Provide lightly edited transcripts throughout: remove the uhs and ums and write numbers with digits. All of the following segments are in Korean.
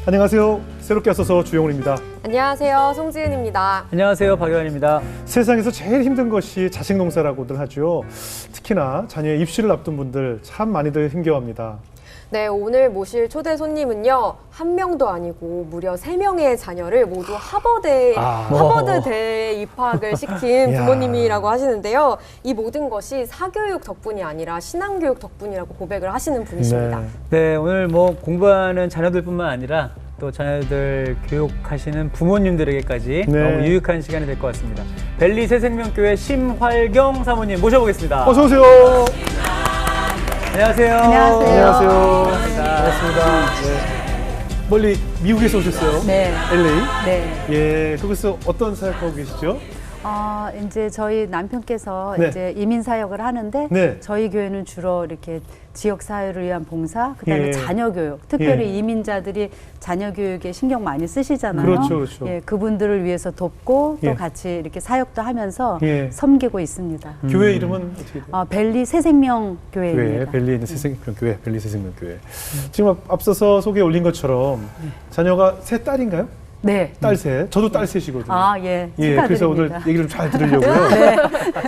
안녕하세요. 새롭게 와서서 주영훈입니다. 안녕하세요. 송지은입니다. 안녕하세요. 박유환입니다. 세상에서 제일 힘든 것이 자식 농사라고들 하죠. 특히나 자녀의 입시를 앞둔 분들 참 많이들 힘겨워합니다. 네, 오늘 모실 초대 손님은요. 한 명도 아니고 무려 3명의 자녀를 모두 하버드대에 입학을 시킨 부모님이라고 하시는데요. 이 모든 것이 사교육 덕분이 아니라 신앙교육 덕분이라고 고백을 하시는 분이십니다. 네, 오늘 뭐 공부하는 자녀들뿐만 아니라 또 자녀들 교육하시는 부모님들에게까지 너무 유익한 시간이 될 것 같습니다. 벨리 새생명교회 심활경 사모님 모셔보겠습니다. 어서 오세요. 안녕하세요. 안녕하세요. 반갑습니다. 네. 멀리 미국에서 오셨어요? 네. LA? 네. 예, 거기서 어떤 사역하고 계시죠? 이제 저희 남편께서 네. 이제 이민 사역을 하는데 네. 저희 교회는 주로 이렇게 지역 사회를 위한 봉사, 그다음에 예. 자녀 교육, 특별히 예. 이민자들이 자녀 교육에 신경 많이 쓰시잖아요. 그렇죠, 그렇죠. 예, 그분들을 위해서 돕고 또 예. 같이 이렇게 사역도 하면서 예. 섬기고 있습니다. 교회 이름은 어떻게 돼요? 벨리 새생명 교회, 교회입니다. 벨리에 있는 새생명교회, 벨리 새생명교회. 지금 앞서서 소개에 올린 것처럼 자녀가 세 딸인가요? 네. 딸 셋. 저도 딸 셋이거든요. 예. 예, 그래서 오늘 축하드립니다. 얘기를 좀 잘 들으려고요.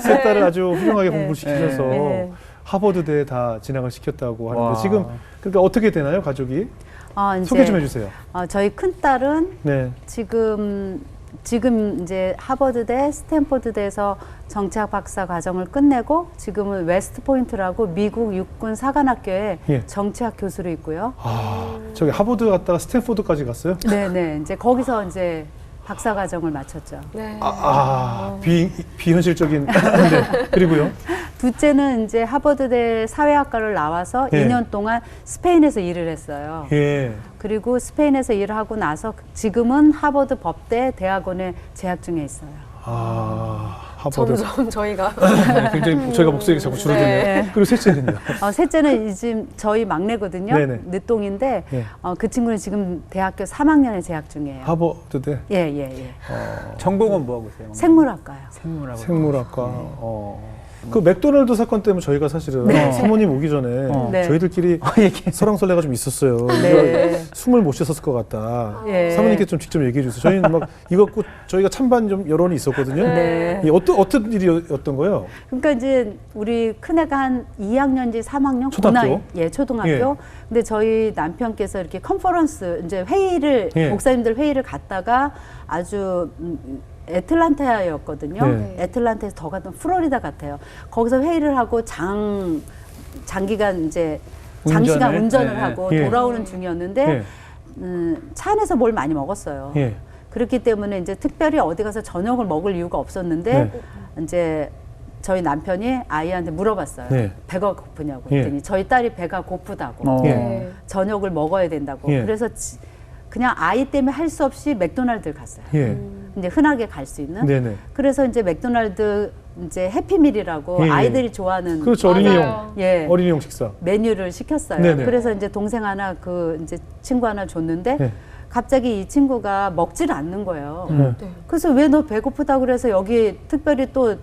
세 딸을 아주 훌륭하게 공부를 시키셔서 네. 하버드대에 다 진학을 시켰다고 하는데 와. 지금 그러니까 어떻게 되나요, 가족이? 이제, 소개 좀 해주세요. 저희 큰 딸은 네. 지금 이제 하버드대, 스탠포드대에서 정치학 박사 과정을 끝내고 지금은 웨스트포인트라고 미국 육군 사관학교에 예. 정치학 교수로 있고요. 저기 하버드 갔다가 스탠포드까지 갔어요? 네네. 이제 거기서 이제 박사 과정을 마쳤죠. 네. 비현실적인. 네. 그리고요. 둘째는 이제 하버드대 사회학과를 나와서 예. 2년 동안 스페인에서 일을 했어요. 예. 그리고 스페인에서 일을 하고 나서 지금은 하버드 법대 대학원에 재학 중에 있어요. 하버드. 점점 저희가 네, 굉장히 저희가 목소리가 자꾸 줄어드네요. 네. 그리고 셋째는요? 셋째는 지금 저희 막내거든요. 네네. 늦동인데 예. 그 친구는 지금 대학교 3학년에 재학 중이에요. 하버드대 예. 전공은 뭐 하고 있어요? 생물학과요. 생물학과. 그 맥도날드 사건 때문에 저희가 사실은 사모님 오기 전에 네. 저희들끼리 설왕설래가 좀 있었어요. 네. 이거 숨을 못 쉬었을 것 같다. 예. 사모님께 좀 직접 얘기해 주세요. 저희는 막 이거 갖고 저희가 찬반 좀 여론이 있었거든요. 네. 이 어떤 일이었던 거예요? 그러니까 이제 우리 큰애가 한 2학년인지 3학년 초등학교? 초등학교. 예. 근데 저희 남편께서 이렇게 컨퍼런스 이제 회의를 예. 목사님들 회의를 갔다가 아주 애틀란타였거든요. 네. 애틀란타에서 더 갔던 플로리다 같아요. 거기서 회의를 하고 장기간 이제 장시간 운전을 네. 하고 예. 돌아오는 중이었는데 예. 차 안에서 뭘 많이 먹었어요. 예. 그렇기 때문에 이제 특별히 어디 가서 저녁을 먹을 이유가 없었는데 이제 저희 남편이 아이한테 물어봤어요. 네. 배가 고프냐고 예. 했더니 저희 딸이 배가 고프다고. 예. 저녁을 먹어야 된다고. 예. 그래서 그냥 아이 때문에 할 수 없이 맥도날드를 갔어요. 예. 이제 흔하게 갈 수 있는. 네네. 그래서 이제 맥도날드 이제 해피밀이라고 예, 예. 아이들이 좋아하는 그렇죠. 어린이용. 예. 어린이용 식사. 메뉴를 시켰어요. 네네. 그래서 이제 동생 하나 이제 친구 하나 줬는데 네. 갑자기 이 친구가 먹지를 않는 거예요. 네. 그래서 왜 너 배고프다고 그래서 여기 특별히 또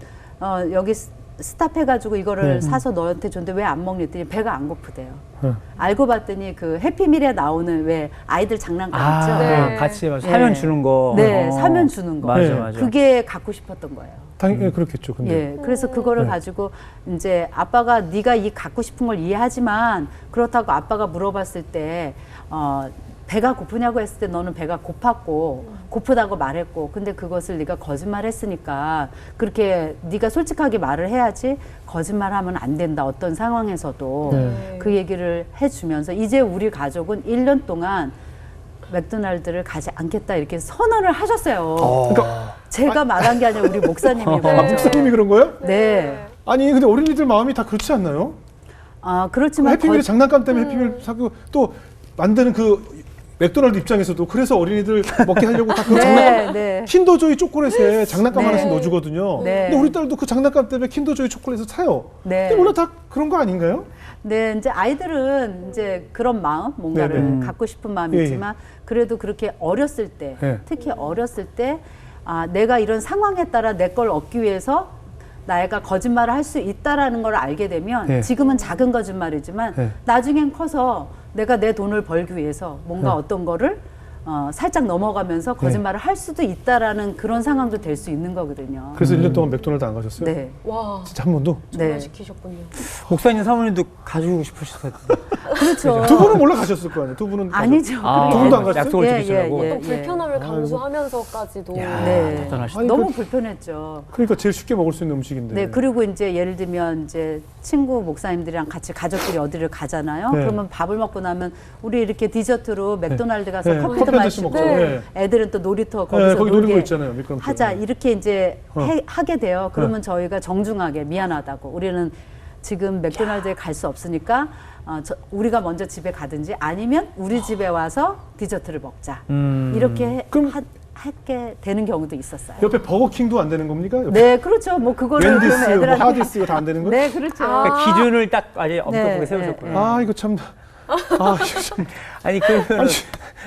여기 스탑해가지고 이거를 사서 너한테 줬는데 왜 안 먹니 했더니 배가 안 고프대요. 알고 봤더니 그 해피밀에 나오는 왜 아이들 장난감 있죠? 네. 같이 네. 사면 주는 거. 네, 사면 주는 거. 맞아. 그게 갖고 싶었던 거예요. 당연히 그렇겠죠. 근데. 예, 그래서 그거를 가지고 이제 아빠가 네가 이 갖고 싶은 걸 이해하지만 그렇다고 아빠가 물어봤을 때 배가 고프냐고 했을 때 너는 배가 고프다고 말했고 근데 그것을 네가 거짓말했으니까 그렇게 네가 솔직하게 말을 해야지 거짓말하면 안 된다 어떤 상황에서도 그 얘기를 해주면서 이제 우리 가족은 1년 동안 맥도날드를 가지 않겠다 이렇게 선언을 하셨어요. 그러니까 제가 말한 게 아니라 우리 목사님이 목사님이 그런 거예요? 네. 아니 근데 어린이들 마음이 다 그렇지 않나요? 그렇지만 해피밀 장난감 때문에 해피밀 사고 또 만드는 그 맥도날드 입장에서도 그래서 어린이들 먹게 하려고 다 그 장난감 킨더조이 초콜릿에 장난감 하나씩 넣어주거든요. 네. 근데 우리 딸도 그 장난감 때문에 킨더조이 초콜릿을 사요. 네. 근데 원래 다 그런 거 아닌가요? 네, 이제 아이들은 이제 그런 마음, 뭔가를 갖고 싶은 마음이 예, 있지만 그래도 그렇게 어렸을 때, 예. 특히 어렸을 때 내가 이런 상황에 따라 내 걸 얻기 위해서 나애가 거짓말을 할 수 있다라는 걸 알게 되면 예. 지금은 작은 거짓말이지만 예. 나중엔 커서 내가 내 돈을 벌기 위해서 뭔가 어떤 거를 살짝 넘어가면서 거짓말을 할 수도 있다라는 그런 상황도 될 수 있는 거거든요. 그래서 1년 동안 맥도날드 안 가셨어요? 네. 와, 진짜 한 번도? 정말 네. 지키셨군요. 목사님 사모님도 가지고 싶으셨을 텐데. 그렇죠. 두 분은 몰라 가셨을 거 아니에요? 두 분은 아니죠. 아, 두 분도 안 갔어요? 약속을 예, 지키시라고. 예, 예. 또 불편함을 감수하면서까지도. 네. 대단하시다. 아니, 너무 불편했죠. 그러니까 제일 쉽게 먹을 수 있는 음식인데. 네, 그리고 이제 예를 들면 이제 친구 목사님들이랑 같이 가족끼리 어디를 가잖아요. 네. 그러면 밥을 먹고 나면 우리 이렇게 디저트로 맥도날드 가서 네. 커피도 커피 한 잔씩 마시고 먹죠. 네. 애들은 또 놀이터 네, 거기서 거기 노는 거 놀게 있잖아요. 미끄럼틀. 하자 이렇게 이제 어. 하게 돼요. 그러면 저희가 정중하게 미안하다고 우리는 지금 맥도날드에 갈 수 없으니까 우리가 먼저 집에 가든지 아니면 우리 집에 와서 디저트를 먹자 이렇게 그럼- 하게 되는 경우도 있었어요. 옆에 버거킹도 안 되는 겁니까? 옆에 네, 그렇죠. 뭐 그거를 웬디스, 그러면 뭐 애들한테 하디스 이거 다 안 되는 거예요? 네, 그렇죠. 그러니까 기준을 딱 아예 엄격하게 네, 세우셨구나. 네, 아, 이거 참. 아, 이거 참. 아니 그러면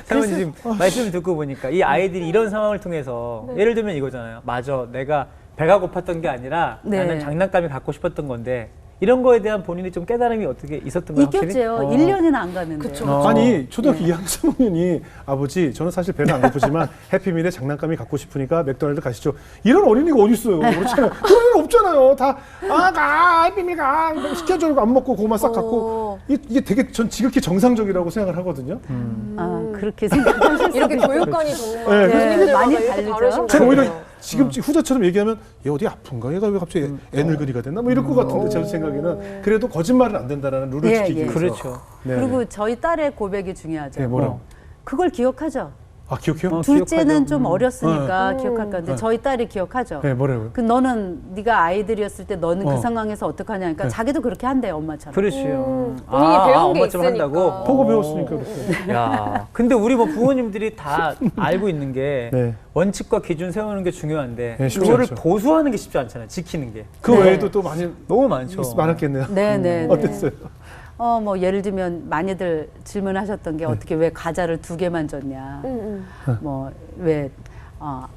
사모님 지금 말씀을 듣고 보니까 이 아이들이 이런 상황을 통해서 예를 들면 이거잖아요. 맞아, 내가 배가 고팠던 게 아니라 네. 나는 장난감이 갖고 싶었던 건데 이런 거에 대한 본인이 좀 깨달음이 어떻게 있었던 거예요? 있겠죠. 확실히? 1년이나 안 갔는데. 그쵸. 아니 초등학교 2학년 사모님이 아버지 저는 사실 배가 안 고프지만 해피밀에 장난감이 갖고 싶으니까 맥도날드 가시죠. 이런 어린이가 어디 있어요? 그렇잖아요. 그런 일 없잖아요. 가 해피밀 가 시켜줘도 안 먹고 그거만 싹 갖고 이게 되게 전 지극히 정상적이라고 생각을 하거든요. 그렇게 생각하실 이렇게 수도 교육관이 정말 네. 교수님들마다 많이 이렇게 다르죠. 다르신 제가 거예요. 오히려 지금 후자처럼 얘기하면 얘 어디 아픈가? 얘가 왜 갑자기 애늙은이가 됐나? 뭐 이럴 것 같은데 제 생각에는 그래도 거짓말은 안 된다라는 룰을 예, 지키기 예. 위해서. 그렇죠. 네. 그리고 저희 딸의 고백이 중요하죠. 네, 뭐라고? 그걸 기억하죠. 아 기억해요? 둘째는 기억하죠. 좀 어렸으니까 기억할 건데 저희 딸이 기억하죠. 네, 뭐라고요? 그 너는 네가 아이들이었을 때 너는 그 상황에서 어떡하냐 그러니까 네. 자기도 그렇게 한대요, 엄마처럼. 그렇죠. 본인이 배운 게 엄마처럼 있으니까. 한다고? 보고 배웠으니까 그렇게. 야, 근데 우리 뭐 부모님들이 다 알고 있는 게 네. 원칙과 기준 세우는 게 중요한데 네, 쉽지 그거를 않죠. 고수하는 게 쉽지 않잖아요. 지키는 게. 그 네. 외에도 또 많이 너무 많죠. 많았겠네요. 네, 네, 네. 어땠어요? 뭐 예를 들면 많이들 질문하셨던 게 어떻게 왜 과자를 2개만 줬냐. 뭐 왜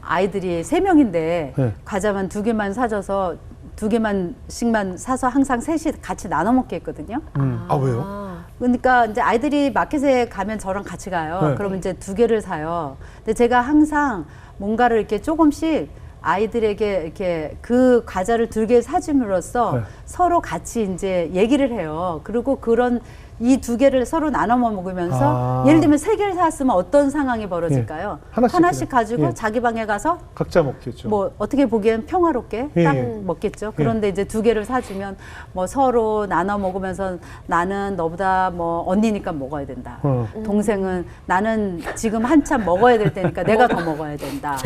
아이들이 3명인데 네. 과자만 2개만 사줘서 2개만씩만 사서 항상 셋이 같이 나눠 먹게 했거든요. 아 왜요? 그러니까 이제 아이들이 마켓에 가면 저랑 같이 가요. 네. 그러면 이제 2개를 사요. 근데 제가 항상 뭔가를 이렇게 조금씩 아이들에게 이렇게 그 과자를 2개 사줌으로써 네. 서로 같이 이제 얘기를 해요. 그리고 그런 이 2개를 서로 나눠 먹으면서 예를 들면 3개를 사왔으면 어떤 상황이 벌어질까요? 예. 하나씩 가지고 그냥. 예. 자기 방에 가서 각자 먹겠죠. 뭐 어떻게 보기엔 평화롭게 예, 딱 예. 먹겠죠. 그런데 이제 2개를 사주면 뭐 서로 나눠 먹으면서 나는 너보다 뭐 언니니까 먹어야 된다. 동생은 나는 지금 한참 먹어야 될 때니까 내가 더 먹어야 된다.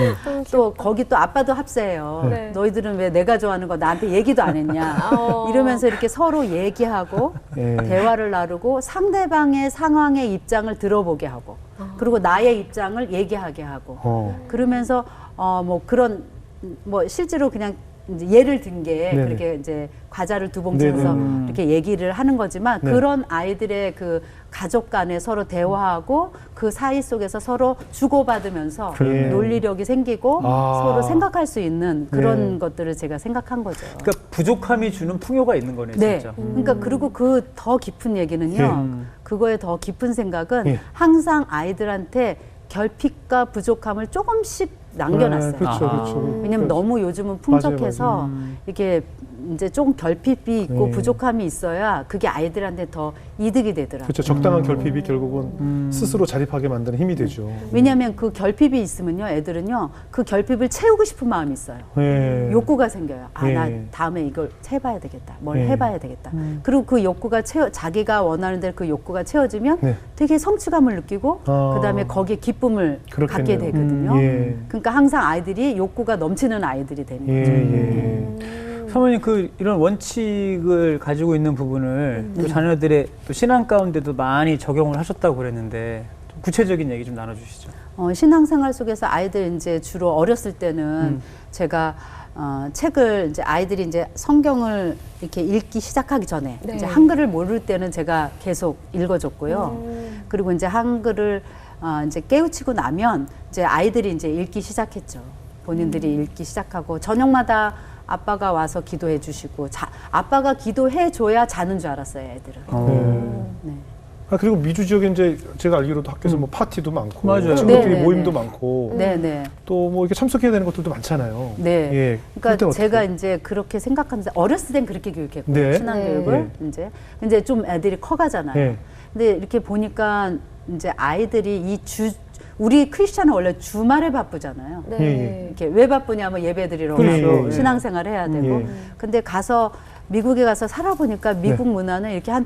또 거기 또 아빠도 합세해요. 네. 너희들은 왜 내가 좋아하는 거 나한테 얘기도 안 했냐. 이러면서 이렇게 서로 얘기하고 예. 대화를 나누고 상대방의 상황의 입장을 들어보게 하고 그리고 나의 입장을 얘기하게 하고 그러면서 뭐 그런 뭐 실제로 그냥 이제 예를 든 게 네네. 그렇게 이제 과자를 2봉지 해서 네네. 이렇게 얘기를 하는 거지만 네. 그런 아이들의 그 가족 간에 서로 대화하고 그 사이 속에서 서로 주고받으면서 그러네요. 논리력이 생기고 아. 서로 생각할 수 있는 그런 네. 것들을 제가 생각한 거죠. 그러니까 부족함이 주는 풍요가 있는 거네요, 네. 진짜. 그러니까 그리고 그 더 깊은 얘기는요. 그거의 더 깊은 생각은 예. 항상 아이들한테 결핍과 부족함을 조금씩 남겨놨어요. 그렇죠, 아하. 그렇죠. 왜냐면 너무 요즘은 풍족해서 맞아요, 이게 이제 조금 결핍이 있고 네. 부족함이 있어야 그게 아이들한테 더 이득이 되더라고요. 그렇죠. 적당한 결핍이 결국은 스스로 자립하게 만드는 힘이 되죠. 왜냐하면 그 결핍이 있으면요, 애들은요, 그 결핍을 채우고 싶은 마음이 있어요. 예. 욕구가 생겨요. 아, 예. 나 다음에 이걸 해봐야 되겠다. 뭘 예. 해봐야 되겠다. 그리고 그 욕구가 자기가 원하는 대로 그 욕구가 채워지면 네. 되게 성취감을 느끼고 아. 그다음에 거기에 기쁨을 그렇겠네요. 갖게 되거든요. 예. 그러니까 항상 아이들이 욕구가 넘치는 아이들이 되는 예, 거죠. 예. 사모님 이런 원칙을 가지고 있는 부분을 또 자녀들의 또 신앙 가운데도 많이 적용을 하셨다고 그랬는데 좀 구체적인 얘기 좀 나눠주시죠. 신앙생활 속에서 아이들 이제 주로 어렸을 때는 제가 책을 이제 아이들이 이제 성경을 이렇게 읽기 시작하기 전에 네. 이제 한글을 모를 때는 제가 계속 읽어줬고요. 그리고 이제 한글을 이제 깨우치고 나면 이제 아이들이 이제 읽기 시작했죠. 본인들이 읽기 시작하고 저녁마다 아빠가 와서 기도해 주시고 아빠가 기도해 줘야 자는 줄 알았어요, 애들은. 네. 아, 그리고 미주 지역에 이제 제가 알기로도 학교에서 뭐 파티도 많고, 맞아요. 친구들끼리 네, 모임도 네. 많고, 네네. 또 뭐 이렇게 참석해야 되는 것들도 많잖아요. 네. 예. 그럴 그러니까 때는 제가 어떻게 이제 그렇게 생각하는데 어렸을 땐 그렇게 교육했고 네. 신앙교육을 이제 좀 애들이 커가잖아요. 네. 근데 이렇게 보니까 이제 아이들이 우리 크리스찬은 원래 주말에 바쁘잖아요. 네. 예, 이렇게 왜 바쁘냐면 예배 드리러 그렇죠. 가고 예. 신앙생활 해야 되고. 예. 근데 가서 미국에 가서 살아보니까 미국 네. 문화는 이렇게 한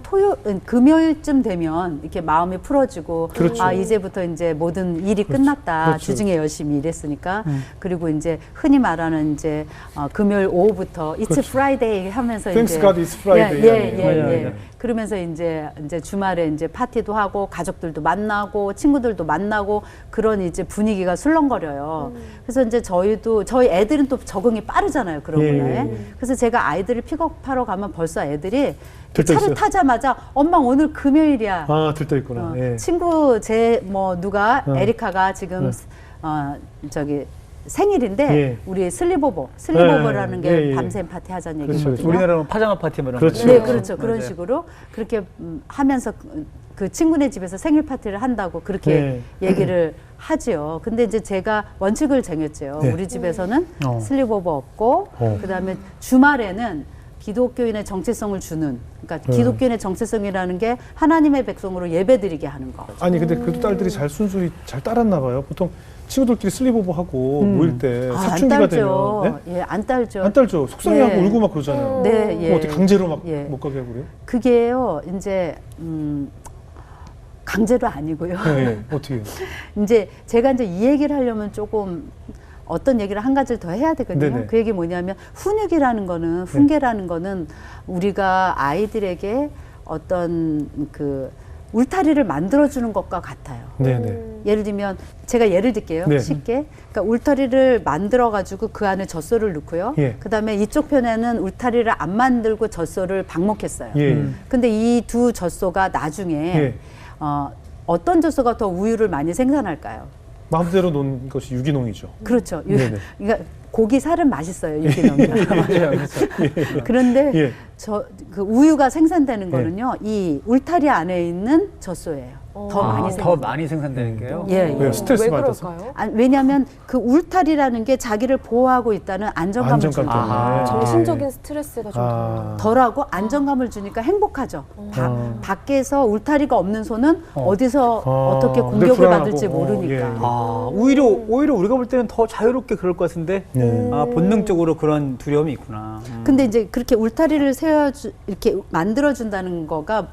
금요일쯤 되면 이렇게 마음이 풀어지고 그렇죠. 아 이제부터 이제 모든 일이 끝났다. 그렇죠. 주중에 열심히 일했으니까 그리고 이제 흔히 말하는 이제 금요일 오후부터 It's 그렇죠. Friday 하면서 Thanks 이제 God it's Friday. 맞아요. 그러면서 이제 주말에 이제 파티도 하고 가족들도 만나고 친구들도 만나고 그런 이제 분위기가 술렁거려요. 그래서 이제 저희 애들은 또 적응이 빠르잖아요. 그런 예, 문화에. 예. 그래서 제가 아이들을 픽업하러 가면 벌써 애들이 들떠 차를 있어요. 타자마자 엄마 오늘 금요일이야. 아, 들떠 있구나. 예. 친구 누가 어. 에리카가 지금 저기 생일인데 예. 우리 슬리버라는 게 예, 예. 밤샘 파티 하자는 그렇죠. 얘기거든요. 우리나라는 파자마 파티 뭐 이런 그렇죠. 거죠. 네, 그렇죠. 그런 맞아요. 식으로 그렇게 하면서 그 친구네 집에서 생일 파티를 한다고 그렇게 얘기를 하지요. 근데 이제 제가 원칙을 정했죠. 네. 우리 집에서는 어. 슬립오버 없고 그다음에 주말에는 기독교인의 정체성을 주는 그러니까 기독교인의 정체성이라는 게 하나님의 백성으로 예배드리게 하는 거. 아니, 근데 그래도 딸들이 잘 순수히 잘 따랐나 봐요. 보통 친구들끼리 슬리브오버 하고 모일 때 안 사춘기가 딸죠. 되면 네? 예, 안 딸죠. 안 딸죠. 속상해하고 네. 울고 막 그러잖아요. 네, 그거 예. 어떻게 강제로 막 못 예. 가게 하고 그래요? 그게요, 이제 강제로 아니고요. 예, 예. 어떻게 해요? 이제 제가 이제 이 얘기를 하려면 조금 어떤 얘기를 한 가지를 더 해야 되거든요. 네네. 그 얘기 뭐냐면 훈육이라는 거는 훈계라는 거는 우리가 아이들에게 어떤 그 울타리를 만들어주는 것과 같아요. 네네. 예를 들면 제가 예를 들게요. 네. 쉽게. 그러니까 울타리를 만들어 가지고 그 안에 젖소를 넣고요. 예. 그다음에 이쪽 편에는 울타리를 안 만들고 젖소를 방목했어요. 예. 근데 이 두 젖소가 나중에 예. 어떤 젖소가 더 우유를 많이 생산할까요? 마음대로 놓은 것이 유기농이죠. 그렇죠. 네네. 그러니까 고기 살은 맛있어요. 유기농이라. 맞아요. 그렇죠. 그런데 예. 그 우유가 생산되는 거는요. 이 울타리 안에 있는 젖소예요. 더 많이 생산. 더 많이 생산되는 게요. 예, 예. 왜요? 스트레스 왜 받아서? 그럴까요? 왜냐하면 그 울타리라는 게 자기를 보호하고 있다는 안정감을 안정감 주는 때문에. 아. 정신적인 스트레스가 좀 아. 덜하고 안정감을 주니까 행복하죠. 밖에서 울타리가 없는 소는 어디서 어떻게 늘 공격을 불안하고. 받을지 모르니까. 예. 아, 오히려 우리가 볼 때는 더 자유롭게 그럴 것 같은데 네. 아, 본능적으로 그런 두려움이 있구나. 근데 이제 그렇게 울타리를 이렇게 만들어준다는 거가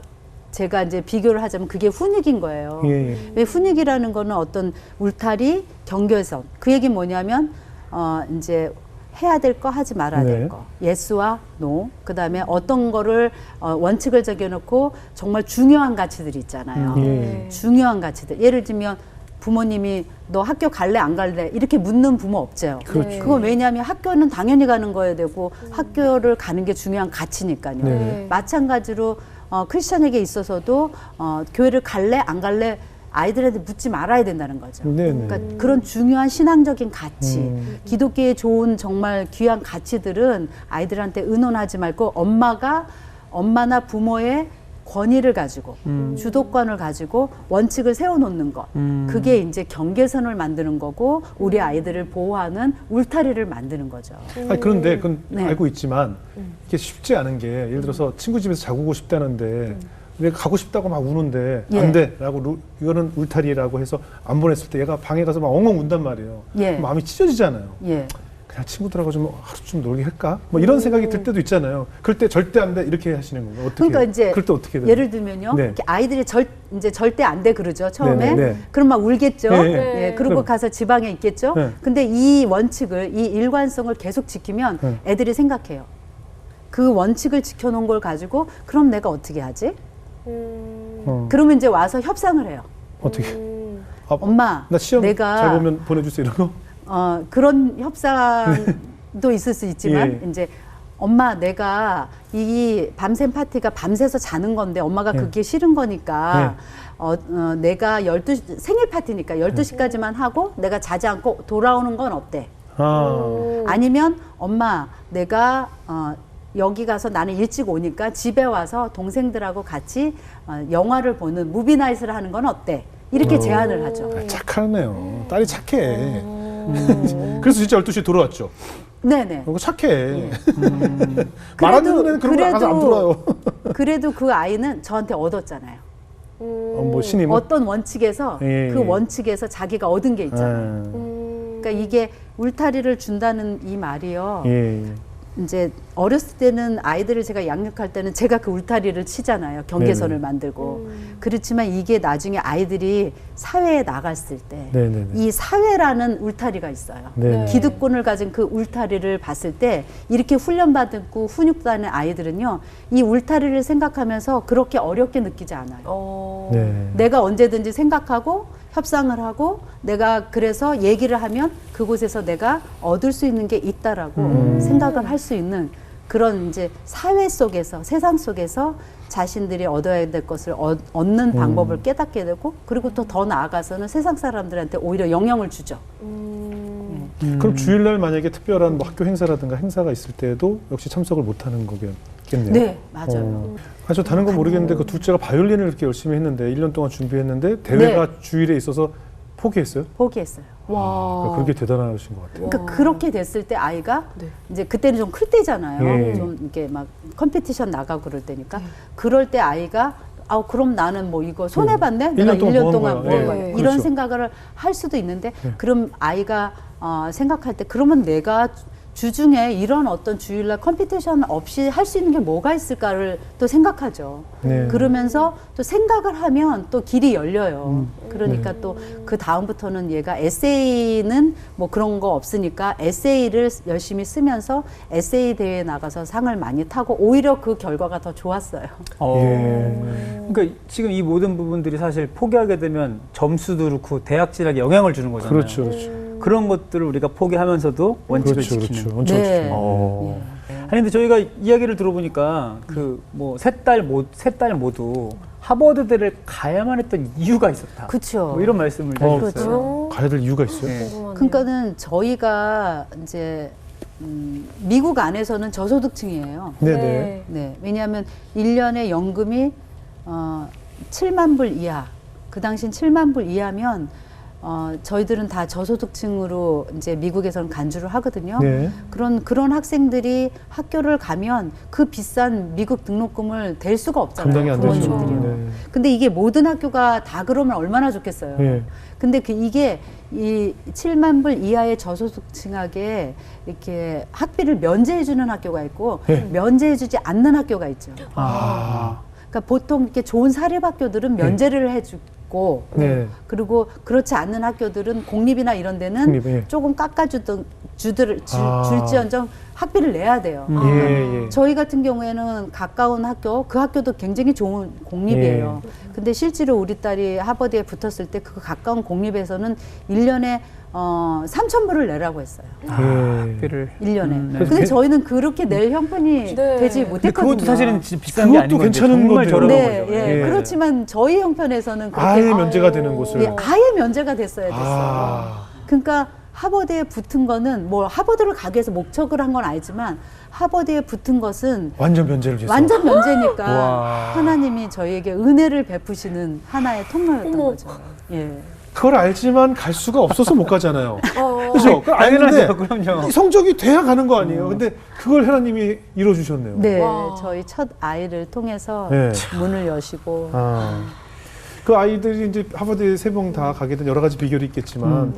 제가 이제 비교를 하자면 그게 훈육인 거예요. 예, 예. 왜 훈육이라는 거는 어떤 울타리, 경계선. 그 얘기는 뭐냐면, 이제 해야 될 거 하지 말아야 될 네. 거. 예스와 노. 그 다음에 어떤 거를 원칙을 정해놓고 정말 중요한 가치들이 있잖아요. 예. 중요한 가치들. 예를 들면 부모님이 너 학교 갈래 안 갈래 이렇게 묻는 부모 없죠. 그렇죠. 그건 왜냐하면 학교는 당연히 가는 거야 되고 학교를 가는 게 중요한 가치니까요. 네. 마찬가지로 크리스천에게 있어서도 교회를 갈래 안 갈래 아이들한테 묻지 말아야 된다는 거죠. 네네. 그러니까 그런 중요한 신앙적인 가치, 기독교의 좋은 정말 귀한 가치들은 아이들한테 의논하지 말고 엄마나 부모의 권위를 가지고 주도권을 가지고 원칙을 세워놓는 것 그게 이제 경계선을 만드는 거고 우리 아이들을 보호하는 울타리를 만드는 거죠. 아니, 그런데 그건 네. 알고 있지만 이게 쉽지 않은 게 예를 들어서 친구 집에서 자고 싶다는데 내가 가고 싶다고 막 우는데 예. 안 돼라고 이거는 울타리라고 해서 안 보냈을 때 얘가 방에 가서 막 엉엉 운단 말이에요. 예. 마음이 찢어지잖아요. 예. 그냥 친구들하고 좀 하루 좀 놀게 할까? 뭐 이런 생각이 들 때도 있잖아요. 그럴 때 절대 안 돼 이렇게 하시는 거예요. 어떻게? 그러니까 이제 그럴 때 어떻게 돼요? 예를 들면요, 네. 이렇게 아이들이 이제 절대 안 돼 그러죠 처음에. 네, 네, 네. 그럼 막 울겠죠. 네, 네. 예, 그리고 그럼. 가서 지방에 있겠죠. 네. 근데 이 원칙을 이 일관성을 계속 지키면 네. 애들이 생각해요. 그 원칙을 지켜놓은 걸 가지고 그럼 내가 어떻게 하지? 그러면 이제 와서 협상을 해요. 어떻게? 아, 엄마, 나 시험 내가 잘 보면 보내주세요 이런 거. 그런 협상도 있을 수 있지만 예. 이제 엄마 내가 이 밤샘 파티가 밤새서 자는 건데 엄마가 예. 그게 싫은 거니까 내가 12시 생일 파티니까 12시까지만 하고 내가 자지 않고 돌아오는 건 어때? 아, 아니면 엄마 내가 여기 가서 나는 일찍 오니까 집에 와서 동생들하고 같이 영화를 보는 무비나잇을 하는 건 어때? 이렇게 제안을 하죠. 착하네요. 딸이 착해. 그래서 진짜 12시에 돌아왔죠. 네네. 착해. 말 안 듣는 애는 그런 거 나가서 안 들어요. 그래도 그 아이는 저한테 얻었잖아요. 뭐 신임은? 어떤 원칙에서 예, 그 예. 원칙에서 자기가 얻은 게 있잖아요. 그러니까 이게 울타리를 준다는 이 말이요. 예. 이제 어렸을 때는 아이들을 제가 양육할 때는 제가 그 울타리를 치잖아요. 경계선을 네네. 만들고. 그렇지만 이게 나중에 아이들이 사회에 나갔을 때 네네네. 이 사회라는 울타리가 있어요. 네네. 기득권을 가진 그 울타리를 봤을 때 이렇게 훈련받고 훈육받는 아이들은요. 이 울타리를 생각하면서 그렇게 어렵게 느끼지 않아요. 네. 내가 언제든지 생각하고 협상을 하고 내가 그래서 얘기를 하면 그곳에서 내가 얻을 수 있는 게 있다라고 생각을 할 수 있는 그런 이제 사회 속에서 세상 속에서 자신들이 얻어야 될 것을 얻는 방법을 깨닫게 되고 그리고 또 더 나아가서는 세상 사람들한테 오히려 영향을 주죠. 그럼 주일날 만약에 특별한 뭐 학교 행사라든가 행사가 있을 때도 역시 참석을 못하는 거겠네요. 네, 맞아요. 저 다른 건 모르겠는데 그 둘째가 바이올린을 이렇게 열심히 했는데 1년 동안 준비했는데 대회가 주일에 있어서 포기했어요? 포기했어요. 와. 그게 대단하신 것 같아요. 그러니까 그렇게 됐을 때 아이가 이제 그때는 좀 클 때잖아요. 예. 좀 이렇게 막 컴피티션 나가고 그럴 때니까 그럴 때 아이가 그럼 나는 뭐 이거 손해봤네? 내가 1년 동안 뭐 예. 거야. 이런 그렇죠. 생각을 할 수도 있는데 그럼 아이가 생각할 때 그러면 내가 주중에 이런 어떤 주일날 컴피티션 없이 할 수 있는 게 뭐가 있을까를 또 생각하죠. 네. 그러면서 또 생각을 하면 또 길이 열려요. 그러니까 또 그 다음부터는 얘가 에세이는 뭐 그런 거 없으니까 에세이를 열심히 쓰면서 에세이 대회에 나가서 상을 많이 타고 오히려 그 결과가 더 좋았어요. 그러니까 지금 이 모든 부분들이 사실 포기하게 되면 점수도 그렇고 대학 진학에 영향을 주는 거잖아요. 그렇죠, 그렇죠. 그런 것들을 우리가 포기하면서도 원칙을 그렇죠, 지키는. 그렇죠. 원칙을 네. 지키는. 아니 근데 저희가 이야기를 들어보니까 그 뭐 세 딸 모두 하버드대를 가야만 했던 이유가 있었다. 그렇죠. 뭐 이런 말씀을 해주셨어요. 그렇죠. 가야 될 이유가 있어요? 네. 그러니까는 저희가 이제 미국 안에서는 저소득층이에요. 네네. 네. 왜냐하면 1년에 연금이 7만 불 이하, 그 당시엔 7만 불 이하면 저희들은 다 저소득층으로 이제 미국에서는 간주를 하거든요. 네. 그런 학생들이 학교를 가면 그 비싼 미국 등록금을 댈 수가 없잖아요. 감당이 안 되죠. 부모님들이요. 네. 근데 이게 모든 학교가 다 그러면 얼마나 좋겠어요. 네. 근데 이게 이 7만 불 이하의 저소득층에게 이렇게 학비를 면제해주는 학교가 있고 네. 면제해주지 않는 학교가 있죠. 아. 그러니까 보통 이렇게 좋은 사립학교들은 면제를 해주고 네. 그리고 그렇지 않는 학교들은 공립이나 이런 데는 공립, 예. 조금 줄지언정 학비를 내야 돼요. 예, 예. 저희 같은 경우에는 가까운 학교, 그 학교도 굉장히 좋은 공립이에요. 근데 실제로 우리 딸이 하버드에 붙었을 때 그 가까운 공립에서는 1년에 3,000불을 내라고 했어요. 학비를 1년에. 네. 근데 저희는 그렇게 낼 형편이 네. 되지 근데 못했거든요. 그것도 사실은 진짜 비싼 게 그것도 아닌 건데 괜찮은 정말 건데요. 저렴한 네, 거죠. 예. 예. 그렇지만 저희 형편에서는 그렇게 아예 면제가 되는 곳을. 예, 아예 면제가 됐어야 됐어요. 아. 그러니까 하버드에 붙은 거는 뭐 하버드를 가기 위해서 목적을 한 건 아니지만 하버드에 붙은 것은 완전 면제를 줬어. 완전 면제니까 와. 하나님이 저희에게 은혜를 베푸시는 하나의 통로였던 어머. 거죠. 예. 그걸 알지만 갈 수가 없어서 못 가잖아요. 그렇죠? 그걸 알는데 당연하죠. 그럼요. 성적이 돼야 가는 거 아니에요. 근데 그걸 하나님이 이뤄주셨네요. 네, 와. 저희 첫 아이를 통해서 네. 문을 여시고 그 아이들이 이제 하버드에 세 명 다 가게 된 여러 가지 비결이 있겠지만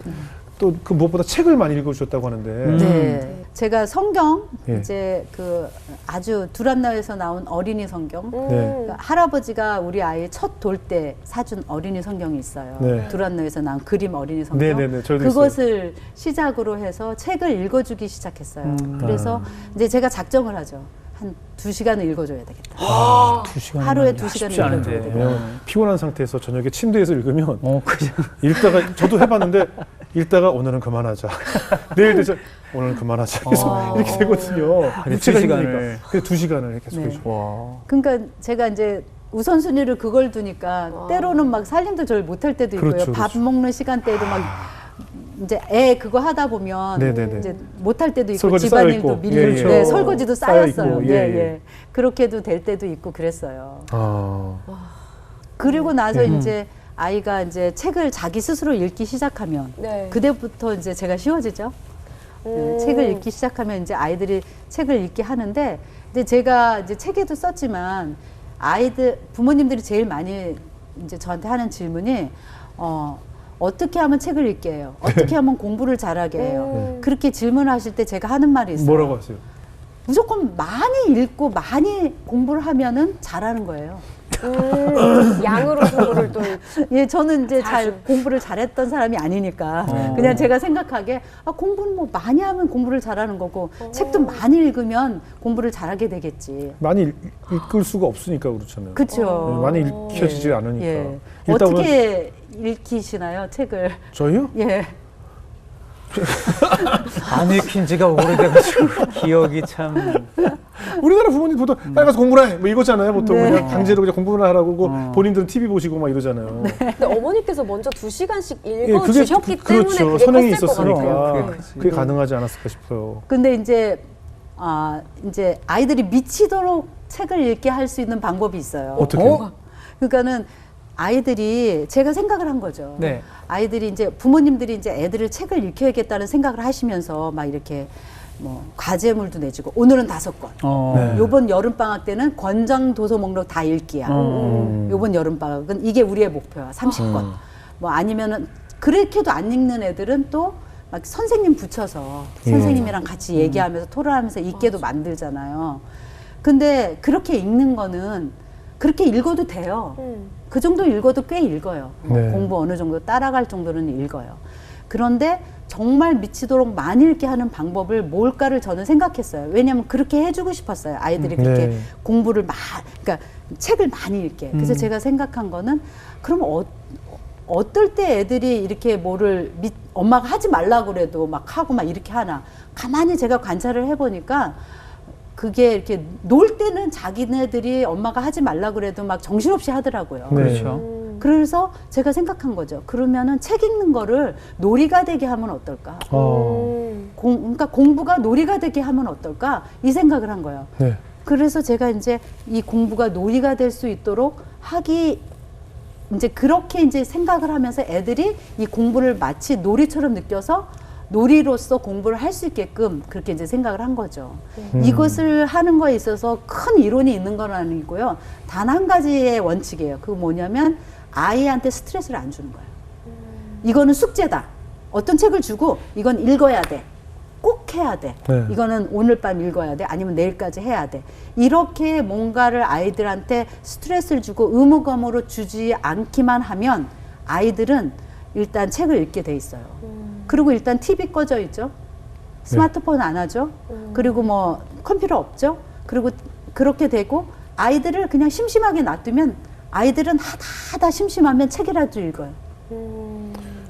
또 그 무엇보다 책을 많이 읽어주셨다고 하는데 네. 제가 성경 예. 이제 그 아주 두란노에서 나온 어린이 성경 네. 그러니까 할아버지가 우리 아이 첫 돌 때 사준 어린이 성경이 있어요. 네. 두란노에서 나온 그림 어린이 성경. 네네네, 저도 그것을 시작으로 해서 책을 읽어주기 시작했어요. 그래서 이제 제가 작정을 하죠. 한 2시간을 읽어줘야 되겠다. 아, 2시간 하루에 2시간을 쉽지 않은데. 읽어줘야 되겠다. 왜냐면 피곤한 상태에서 저녁에 침대에서 읽으면 그냥 읽다가 저도 해봤는데 읽다가 오늘은 그만하자. 내일 되죠. 오늘은 그만하자. 계속 이렇게 되거든요. 근데 육체가 2시간을. 힘드니까. 그래서 2시간을 계속 네. 해줘. 와. 그러니까 제가 이제 우선순위를 그걸 두니까 때로는 막 살림도 절 못할 때도 있고요. 그렇죠, 밥 그렇죠. 먹는 시간대에도 막 이제 애 그거 하다 보면 네네네. 이제 못할 때도 있고 설거지 집안일도 쌓여있고. 밀리고 예, 예. 네, 설거지도 쌓였어요. 쌓여있고. 예, 예, 예. 예. 그렇게도 될 때도 있고 그랬어요. 아. 그리고 나서 예. 이제 아이가 이제 책을 자기 스스로 읽기 시작하면 네. 그때부터 이제 제가 쉬워지죠. 네, 책을 읽기 시작하면 이제 아이들이 책을 읽게 하는데, 근데 제가 이제 책에도 썼지만 아이들 부모님들이 제일 많이 이제 저한테 하는 질문이 어떻게 하면 책을 읽게 해요? 어떻게 하면 공부를 잘하게 해요? 그렇게 질문하실 때 제가 하는 말이 있어요. 뭐라고 하세요? 무조건 많이 읽고 많이 공부를 하면은 잘하는 거예요. 양으로 승부를 또 예, 저는 이제 잘 자주. 공부를 잘했던 사람이 아니니까 그냥 제가 생각하기에 공부는 뭐 많이 하면 공부를 잘하는 거고 책도 많이 읽으면 공부를 잘하게 되겠지. 많이 읽을 수가 없으니까 그렇잖아요. 그렇죠. 네, 많이 읽혀지지 않으니까. 예. 읽다 보면 어떻게 읽히시나요, 책을? 저희요? 예. 안 읽힌 지가 오래돼가지고 기억이 참. 우리나라 부모님 보통 빨리 가서 공부를 해. 뭐 이거잖아요. 보통 네. 그냥 강제로 그냥 공부를 하라고 그러고 본인들은 TV 보시고 막 이러잖아요. 근데 어머니께서 먼저 2시간씩 예, 읽어주셨기 때문에 그렇죠. 그게 선행이 컸을 것 있었으니까 같아요. 그게 그게 가능하지 않았을까 싶어요. 근데 이제 아이들이 미치도록 책을 읽게 할 수 있는 방법이 있어요. 어떻게요? 그러니까는 아이들이 제가 생각을 한 거죠. 네. 아이들이 이제 부모님들이 이제 애들을 책을 읽혀야겠다는 생각을 하시면서 막 이렇게 뭐 과제물도 내주고 오늘은 5권. 네. 요번 여름 방학 때는 권장 도서 목록 다 읽기야. 요번 여름 방학은 이게 우리의 목표야. 30권. 뭐 아니면은 그렇게도 안 읽는 애들은 또 막 선생님 붙여서 선생님이랑 같이 얘기하면서 토론하면서 읽게도 만들잖아요. 근데 그렇게 읽는 거는 그렇게 읽어도 돼요. 그 정도 읽어도 꽤 읽어요. 네. 공부 어느 정도 따라갈 정도는 읽어요. 그런데 정말 미치도록 많이 읽게 하는 방법을 뭘까를 저는 생각했어요. 왜냐하면 그렇게 해주고 싶었어요. 아이들이 그렇게 네. 공부를 그러니까 책을 많이 읽게. 그래서 제가 생각한 거는 그럼 어떨 때 애들이 이렇게 뭐를 엄마가 하지 말라고 그래도 막 하고 막 이렇게 하나. 가만히 제가 관찰을 해보니까 그게 이렇게 놀 때는 자기네들이 엄마가 하지 말라고 그래도 막 정신없이 하더라고요. 네. 그렇죠. 그래서 제가 생각한 거죠. 그러면은 책 읽는 거를 놀이가 되게 하면 어떨까? 그러니까 공부가 놀이가 되게 하면 어떨까? 이 생각을 한 거예요. 네. 그래서 제가 이제 이 공부가 놀이가 될 수 있도록 이제 그렇게 이제 생각을 하면서 애들이 이 공부를 마치 놀이처럼 느껴서 놀이로서 공부를 할 수 있게끔 그렇게 이제 생각을 한 거죠. 이것을 하는 거에 있어서 큰 이론이 있는 건 아니고요. 단 한 가지의 원칙이에요. 그거 뭐냐면 아이한테 스트레스를 안 주는 거예요. 이거는 숙제다. 어떤 책을 주고 이건 읽어야 돼. 꼭 해야 돼. 네. 이거는 오늘 밤 읽어야 돼. 아니면 내일까지 해야 돼. 이렇게 뭔가를 아이들한테 스트레스를 주고 의무감으로 주지 않기만 하면 아이들은 일단 책을 읽게 돼 있어요. 그리고 일단 TV 꺼져 있죠. 스마트폰 안 하죠. 그리고 뭐 컴퓨터 없죠. 그리고 그렇게 되고 아이들을 그냥 심심하게 놔두면 아이들은 하다 심심하면 책이라도 읽어요.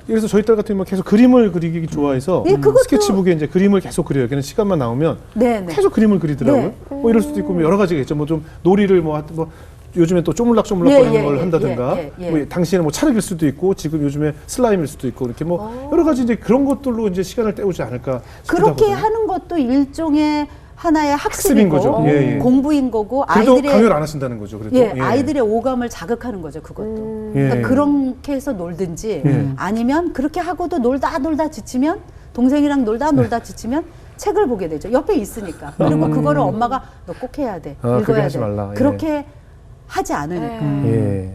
그래서 저희 딸 같은 경우는 계속 그림을 그리기 좋아해서 예, 그것도- 스케치북에 이제 그림을 계속 그려요. 걔는 시간만 나오면 네네. 계속 그림을 그리더라고요. 네. 뭐 이럴 수도 있고 뭐 여러 가지가 있죠. 뭐 좀 놀이를 뭐 요즘에 또 쪼물락쪼물락거리는 예, 예, 걸 예, 한다든가 예. 뭐 당시에는 뭐 차력일 수도 있고 지금 요즘에 슬라임일 수도 있고 이렇게 뭐 여러 가지 이제 그런 것들로 이제 시간을 때우지 않을까 싶기도 그렇게 하거든요. 하는 것도 일종의 하나의 학습인 학습이고 거죠. 예, 예. 공부인 거고 그래도 아이들의 강요를 안 하신다는 거죠. 그래도 예, 아이들의 오감을 자극하는 거죠, 그것도. 그러니까 예. 그렇게 해서 놀든지 예. 아니면 그렇게 하고도 놀다 지치면 동생이랑 놀다 지치면 책을 보게 되죠. 옆에 있으니까. 그리고 그거를 엄마가 너 꼭 해야 돼. 아, 그게 읽어야 하지 돼. 말라. 예. 그렇게 하지 않으니까. 예.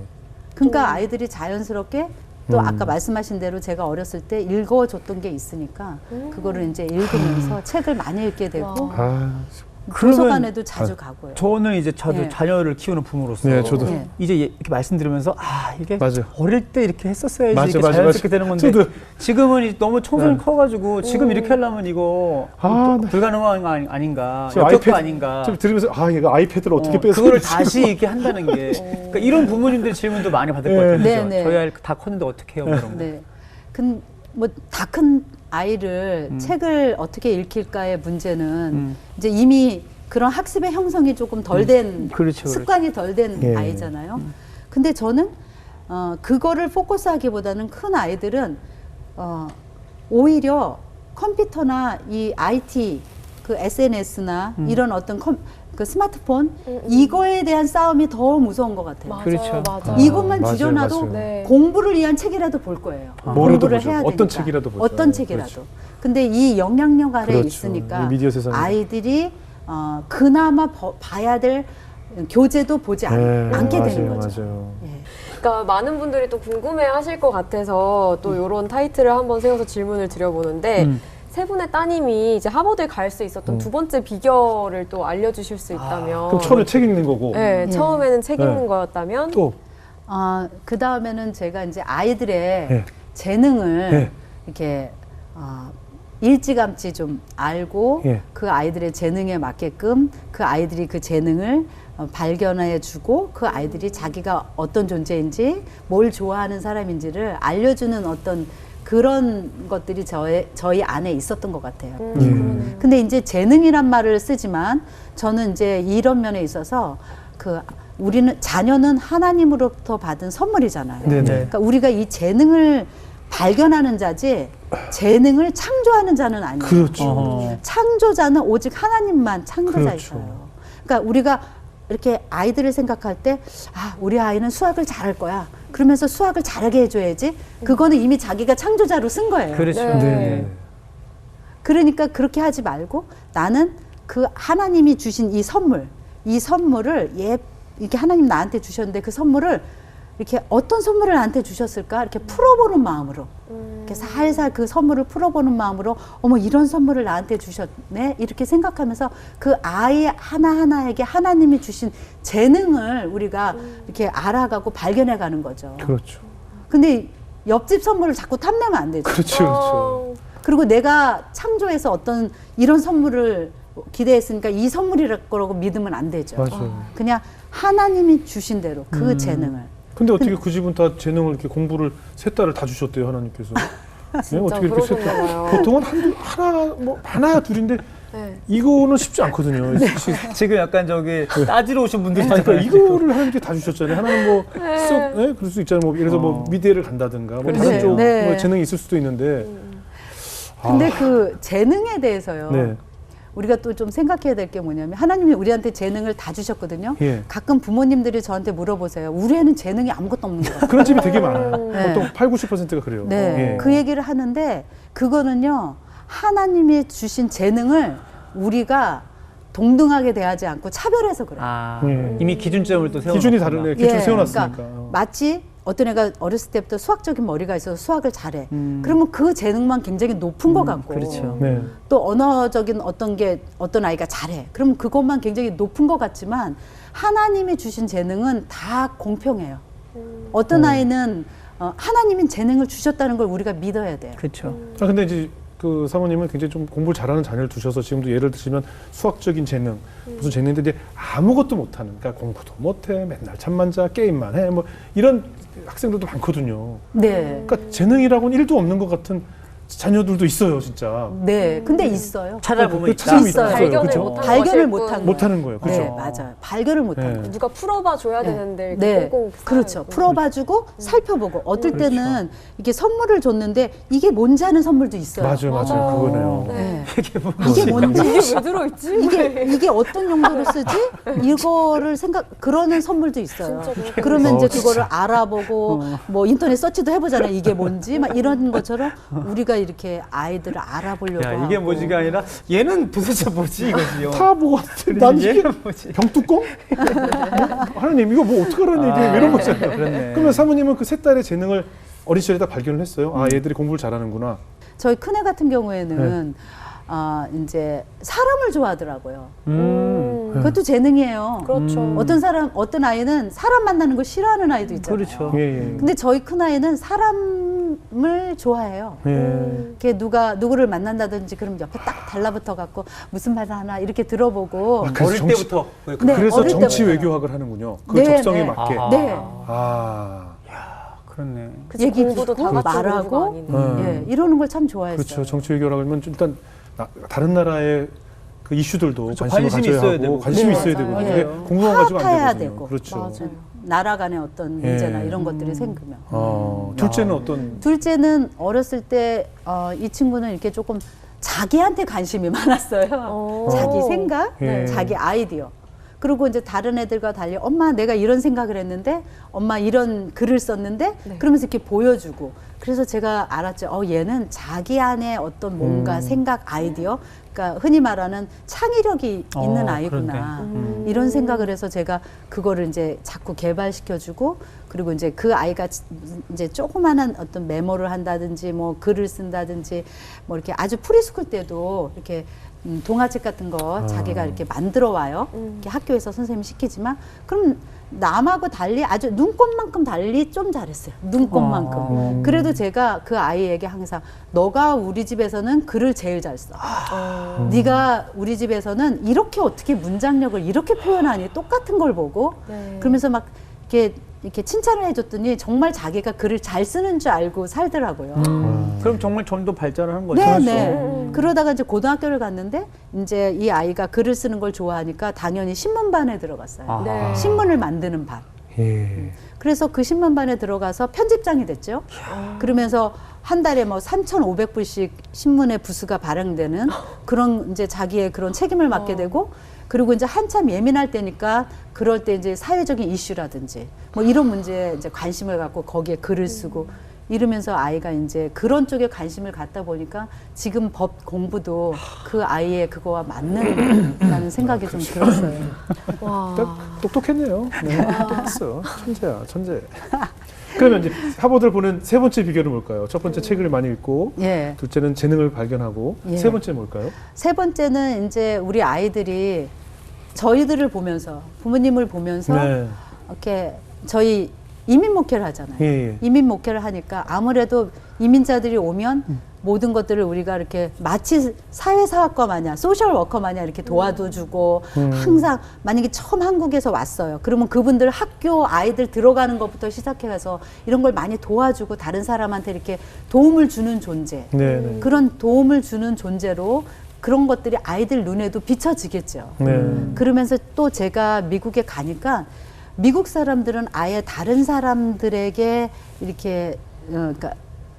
그러니까 아이들이 자연스럽게 또 아까 말씀하신 대로 제가 어렸을 때 읽어줬던 게 있으니까 그거를 이제 읽으면서 책을 많이 읽게 되고 아, 도서관에도 자주 가고요. 저는 이제 저도 예. 자녀를 키우는 부모로서 네, 저도. 예. 이제 이렇게 말씀드리면서 이게 맞아. 어릴 때 이렇게 했었어야지 맞아, 이렇게 맞아, 자연스럽게 맞아. 되는 건데 저도. 지금은 이제 너무 청소년이 네. 커가지고 지금 이렇게 하려면 이거 아, 또 불가능한 거 아닌가 지금 역격도 아닌가 지금 들으면서 얘가 아이패드를 어떻게 뺏어? 그거를 다시 이렇게 한다는 게 그러니까 이런 부모님들 질문도 많이 받을 것 같아요. 네, 그죠? 네. 저희 아이 다 컸는데 어떻게 해요? 그런 거. 네. 다 큰 아이를 책을 어떻게 읽힐까의 문제는 이제 이미 그런 학습의 형성이 조금 덜 된 그렇죠, 습관이 덜 된 예. 아이잖아요. 근데 저는 그거를 포커스하기보다는 큰 아이들은 오히려 컴퓨터나 이 IT, 그 SNS나 이런 어떤 그 스마트폰 이거에 대한 싸움이 더 무서운 것 같아요. 맞아요, 그렇죠. 맞아요. 이것만 맞아요, 줄여놔도 맞아요. 네. 공부를 위한 책이라도 볼 거예요. 뭐라도 공부를 보죠. 해야 어떤 되니까. 책이라도 보죠. 어떤 책이라도. 그렇죠. 근데 이 영향력 아래에 그렇죠. 있으니까 이 미디어 세상에. 아이들이 그나마 봐야 될 교재도 보지 네, 않게 맞아요, 되는 거죠. 맞아요. 예. 그러니까 많은 분들이 또 궁금해하실 것 같아서 또 이런 타이틀을 한번 세워서 질문을 드려보는데 세 분의 따님이 이제 하버드에 갈 수 있었던 두 번째 비결을 또 알려주실 수 있다면. 그럼 처음에 책 읽는 거고 네, 예. 처음에는 책 읽는 네. 거였다면. 또 그 다음에는 제가 이제 아이들의 네. 재능을 네. 이렇게 일찌감치 좀 알고 예. 그 아이들의 재능에 맞게끔 그 아이들이 그 재능을 발견해주고 그 아이들이 자기가 어떤 존재인지 뭘 좋아하는 사람인지를 알려주는 어떤 그런 것들이 저희 안에 있었던 것 같아요. 그러네요. 근데 이제 재능이란 말을 쓰지만 저는 이제 이런 면에 있어서 우리는 자녀는 하나님으로부터 받은 선물이잖아요. 네네. 그러니까 우리가 이 재능을 발견하는 자지 재능을 창조하는 자는 아니에요. 그렇죠. 어허. 창조자는 오직 하나님만 창조자이셔요. 그렇죠. 그러니까 우리가 이렇게 아이들을 생각할 때 우리 아이는 수학을 잘할 거야. 그러면서 수학을 잘하게 해줘야지. 그거는 이미 자기가 창조자로 쓴 거예요. 그렇죠. 네. 네. 그러니까 그렇게 하지 말고 나는 그 하나님이 주신 이 선물을 이렇게 하나님 나한테 주셨는데 그 선물을 이렇게 어떤 선물을 나한테 주셨을까 이렇게 풀어보는 마음으로 이렇게 살살 그 선물을 풀어보는 마음으로 어머 이런 선물을 나한테 주셨네 이렇게 생각하면서 그 아이 하나하나에게 하나님이 주신 재능을 우리가 이렇게 알아가고 발견해가는 거죠. 그렇죠. 근데 옆집 선물을 자꾸 탐내면 안 되죠. 그렇죠. 그렇죠. 그리고 내가 창조해서 어떤 이런 선물을 기대했으니까 이 선물이랄 거라고 믿으면 안 되죠. 맞아요. 그냥 하나님이 주신 대로 그 재능을. 근데 어떻게 그 집은 다 재능을 이렇게 공부를 세 딸을 다 주셨대요 하나님께서. 네, 어떻게 이렇게 세 딸? 그러셨나 봐요. 보통은 하나 뭐 하나야 둘인데 네. 이거는 쉽지 않거든요. 지금 약간 저기 따지러 오신 분들이 그러니까 있잖아요. 이거를 하나님께 다 주셨잖아요. 하나는 뭐 네, 그럴 수 있잖아요. 뭐 예를 들어서 뭐 미대를 간다든가 뭐 그렇죠. 다른 쪽 네. 뭐 재능이 있을 수도 있는데. 근데 그 재능에 대해서요. 네. 우리가 또 좀 생각해야 될 게 뭐냐면 하나님이 우리한테 재능을 다 주셨거든요. 예. 가끔 부모님들이 저한테 물어보세요. 우리 애는 재능이 아무것도 없는 것 같아요. 그런 집이 되게 많아요. 네. 보통 8, 90%가 그래요. 네, 예. 그 얘기를 하는데 그거는요 하나님이 주신 재능을 우리가 동등하게 대하지 않고 차별해서 그래요. 이미 기준점을 또 세워. 기준이 다르네. 기준 예, 세워놨으니까. 그러니까 마치 어떤 애가 어렸을 때부터 수학적인 머리가 있어서 수학을 잘해. 그러면 그 재능만 굉장히 높은 것 같고 그렇죠. 네. 또 언어적인 어떤 아이가 잘해. 그럼 그것만 굉장히 높은 것 같지만 하나님이 주신 재능은 다 공평해요. 어떤 아이는 하나님이 재능을 주셨다는 걸 우리가 믿어야 돼요. 그렇죠. 근데 이제 그 사모님은 굉장히 좀 공부를 잘하는 자녀를 두셔서 지금도 예를 들면 수학적인 재능, 무슨 재능인데 이제 아무것도 못하는, 그러니까 공부도 못해, 맨날 잠만 자, 게임만 해, 뭐 이런 학생들도 많거든요. 네. 그러니까 재능이라고는 1도 없는 것 같은 자녀들도 있어요, 진짜. 네. 근데 있어요. 찾아보면 찾으면 있다. 있어요. 발견을 그렇죠? 못한 발견을 것일 못한 뿐. 거예요. 못하는 거예요, 그렇죠? 네, 맞아요. 발견을 못한 네. 거예요. 누가 풀어봐 줘야 네. 되는데 이렇게 네, 꽁꽁 그렇죠. 쌓여있고. 풀어봐주고 살펴보고 어떨 그렇죠. 때는 이게 선물을 줬는데 이게 뭔지 하는 선물도 있어요. 맞아요, 맞아요. 그거네요. 네. 이게 뭐 이게 뭔지 이게 왜 들어있지? 이게 어떤 용도로 쓰지? 이거를 그러는 선물도 있어요. 그러면 이제 그거를 알아보고 뭐 인터넷 서치도 해보잖아요. 이게 뭔지 막 이런 것처럼 우리가 이렇게 아이들을 알아보려고 야, 이게 하고. 뭐지가 아니라 얘는 도대체 뭐지 이거지요. 다 보고 난 이게 얘는 뭐지? 병뚜껑? 하나님 이거 뭐 어떻게 하라는 얘기예요? 이런 거잖아요. 그렇네. 그러면 사모님은 그 세 딸의 재능을 어린 시절에 다 발견을 했어요. 아, 얘들이 공부를 잘하는구나. 저희 큰애 같은 경우에는 이제 사람을 좋아하더라고요. 그것도 재능이에요. 그렇죠. 어떤 아이는 사람 만나는 걸 싫어하는 아이도 있잖아요. 그렇죠. 예, 예. 근데 저희 큰 아이는 사람을 좋아해요. 예. 이렇게 누구를 만난다든지 그럼 옆에 딱 달라붙어 갖고 무슨 말을 하나 이렇게 들어보고 아, 그래서 어릴 정치- 때부터 네, 그래서 어릴 정치 때부터요. 외교학을 하는군요. 그 네, 적성에 네. 맞게. 아하. 네. 아, 그렇네. 그치, 얘기 공부도 듣고 다 같이 말하고 공부가 아니네. 예, 이러는 걸 참 좋아했어요. 그렇죠. 정치 외교라고 하면 일단 다른 나라의 그 이슈들도 관심을 관심이 가져야 있어야 하고 되고. 관심이 네, 있어야 맞아요. 되고 이게 네. 공부만 가지고 안 파악해야 되거든요. 되고. 그렇죠. 맞아요. 나라 간의 어떤 문제나 이런 것들이 생기면. 둘째는 어떤? 둘째는 어렸을 때 이 친구는 이렇게 조금 자기한테 관심이 많았어요. 자기 생각, 예. 자기 아이디어. 그리고 이제 다른 애들과 달리 엄마 내가 이런 생각을 했는데 엄마 이런 글을 썼는데 그러면서 이렇게 보여주고 그래서 제가 알았죠. 얘는 자기 안에 어떤 뭔가 생각, 아이디어 그러니까 흔히 말하는 창의력이 있는 아이구나 이런 생각을 해서 제가 그거를 이제 자꾸 개발시켜주고 그리고 이제 그 아이가 이제 조그마한 어떤 메모를 한다든지 뭐 글을 쓴다든지 뭐 이렇게 아주 프리스쿨 때도 이렇게 동화책 같은 거 자기가 이렇게 만들어 와요. 이렇게 학교에서 선생님이 시키지만 그럼 남하고 달리 아주 눈꽃만큼 달리 좀 잘했어요. 눈꽃만큼. 그래도 제가 그 아이에게 항상 너가 우리 집에서는 글을 제일 잘 써. 네가 우리 집에서는 이렇게 어떻게 문장력을 이렇게 표현하니 똑같은 걸 보고 그러면서 막 이렇게 칭찬을 해줬더니 정말 자기가 글을 잘 쓰는 줄 알고 살더라고요. 그럼 정말 좀 더 발전을 한 거죠. 네. 그러다가 이제 고등학교를 갔는데 이제 이 아이가 글을 쓰는 걸 좋아하니까 당연히 신문반에 들어갔어요. 네. 신문을 만드는 반. 예. 그래서 그 신문반에 들어가서 편집장이 됐죠. 그러면서 한 달에 뭐 3,500불씩 신문에 부수가 발행되는 그런 이제 자기의 그런 책임을 맡게 되고 그리고 이제 한참 예민할 때니까 그럴 때 이제 사회적인 이슈라든지 뭐 이런 문제에 이제 관심을 갖고 거기에 글을 쓰고 이러면서 아이가 이제 그런 쪽에 관심을 갖다 보니까 지금 법 공부도 그 아이의 그거와 맞는다는 생각이 좀 들었어요. 와. 딱 똑똑했네요. 네, 똑똑했어. 천재야, 천재. 그러면 이제 하버드를 보는 세 번째 비결은 뭘까요? 첫 번째 책을 많이 읽고, 예. 둘째는 재능을 발견하고, 예. 세 번째 뭘까요? 세 번째는 이제 우리 아이들이 저희들을 보면서 부모님을 보면서 네. 이렇게 저희 이민 목회를 하잖아요. 예. 이민 목회를 하니까 아무래도 이민자들이 오면 모든 것들을 우리가 이렇게 마치 사회사학과 마냥 소셜워커 마냥 이렇게 도와주고 항상 만약에 처음 한국에서 왔어요. 그러면 그분들 학교 아이들 들어가는 것부터 시작해서 이런 걸 많이 도와주고 다른 사람한테 이렇게 도움을 주는 존재. 네. 그런 도움을 주는 존재로 그런 것들이 아이들 눈에도 비춰지겠죠. 네. 그러면서 또 제가 미국에 가니까 미국 사람들은 아예 다른 사람들에게 이렇게 그러니까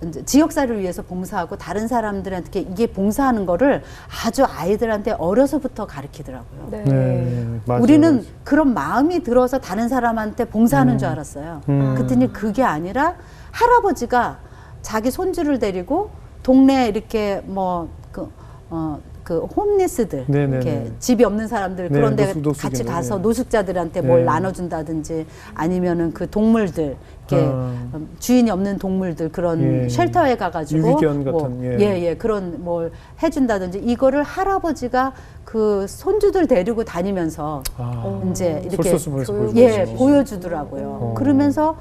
이제 지역사를 위해서 봉사하고 다른 사람들한테 이게 봉사하는 거를 아주 아이들한테 어려서부터 가르치더라고요. 네. 네. 맞아요. 우리는 그런 마음이 들어서 다른 사람한테 봉사하는 줄 알았어요. 그랬더니 그게 아니라 할아버지가 자기 손주를 데리고 동네 이렇게 그 홈리스들 네네네. 이렇게 집이 없는 사람들 네, 그런 데 노숙인들, 같이 가서 네. 노숙자들한테 네. 뭘 나눠준다든지 아니면은 그 동물들 이렇게 주인이 없는 동물들 그런 예. 쉘터에 가가지고 유기견 같은, 예. 그런 뭘 해준다든지 이거를 할아버지가 그 손주들 데리고 다니면서 이제 이렇게 솔선수범해서 보여주고 예 있어요. 보여주더라고요. 그러면서